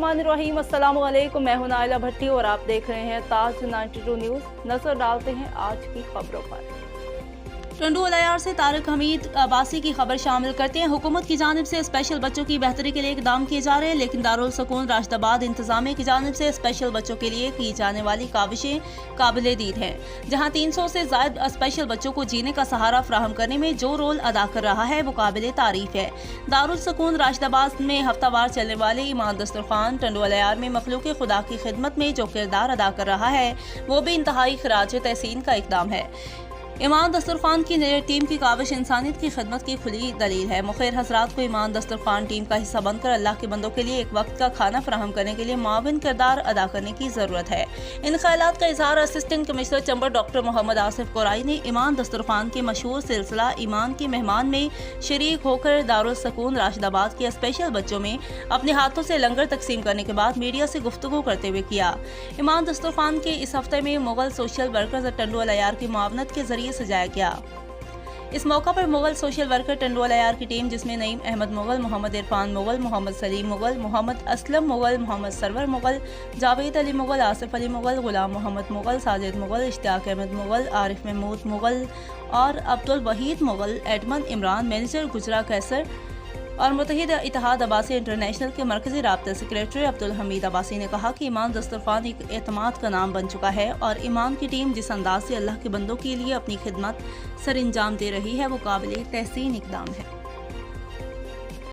बिस्मिल्लाहिर्रहमानिर्रहीम। अस्सलाम वालेकुम। मैं हूं नाइला भट्टी और आप देख रहे हैं ताज 92 न्यूज़। नजर डालते हैं आज की खबरों पर। टंडू अलायार से तारिक हमीद अब्बासी की खबर शामिल करते हैं। हुकूमत की जानिब से स्पेशल बच्चों की बेहतरी के लिए इकदाम किए जा रहे हैं, लेकिन दारुल सुकून राशिदाबाद इंतजामिया की जानिब से स्पेशल बच्चों के लिए की जाने वाली काविशें काबिले दीद हैं। जहां 300 से ज़ायद स्पेशल बच्चों को जीने का सहारा फ्राहम करने में जो रोल अदा कर रहा है वो काबिले तारीफ है। दारुल सुकून राशिदाबाद में हफ्तावार चलने वाले ईमान दस्तरखान टंडू अलायार में मखलूक खुदा की खिदमत में जो किरदार अदा कर रहा है वो भी इंतहाई खराज तहसीन का इकदाम है। ईमान दस्तरखान की टीम की काविश इंसानियत की खिदमत की खुली दलील है। मुखिर हजरात को ईमान दस्तरखान टीम का हिस्सा बनकर अल्लाह के बंदों के लिए एक वक्त का खाना फराहम करने के लिए माविन किरदार अदा करने की ज़रूरत है। इन ख्यालात का इजहार असिस्टेंट कमिश्नर चंबर डॉक्टर मोहम्मद आसिफ कोराई ने ईमान दस्तरखान के मशहूर सिलसिला ईमान के मेहमान में शरीक होकर दारुल सुकून राशिदाबाद के स्पेशल बच्चों में अपने हाथों से लंगर तकसीम करने के बाद मीडिया से गुफ्तगू करते हुए किया। ईमान दस्तरखान के इस हफ्ते में मुगल सोशल वर्कर्स टंडू अलायार की मुआवनत के जरिए सजाया गया। इस मौका पर मुगल सोशल वर्कर टंडू अलायार की टीम, जिसमें नईम अहमद मुगल, मोहम्मद इरफान मुगल, मोहम्मद सलीम मुगल, मोहम्मद असलम मुगल, मोहम्मद सरवर मुगल, जावेद अली मुगल, आसिफ अली मुगल, गुलाम मोहम्मद मुगल, साजिद मुगल, इश्तियाक अहमद मुगल, आरिफ महमूद मुगल और अब्दुल वहीद मुगल, एडमन इमरान, मैनेजर गुजरा कैसर और मुत्तहिदा इत्तेहाद अब्बासी इंटरनेशनल के मरकजी राब्ता सेक्रेटरी अब्दुल हमीद अब्बासी ने कहा कि ईमान दस्तरखान एक एतमाद का नाम बन चुका है और ईमान की टीम जिस अंदाज से अल्लाह के बंदों के लिए अपनी खिदमत सरंजाम दे रही है वो काबिल तहसीन इकदाम है।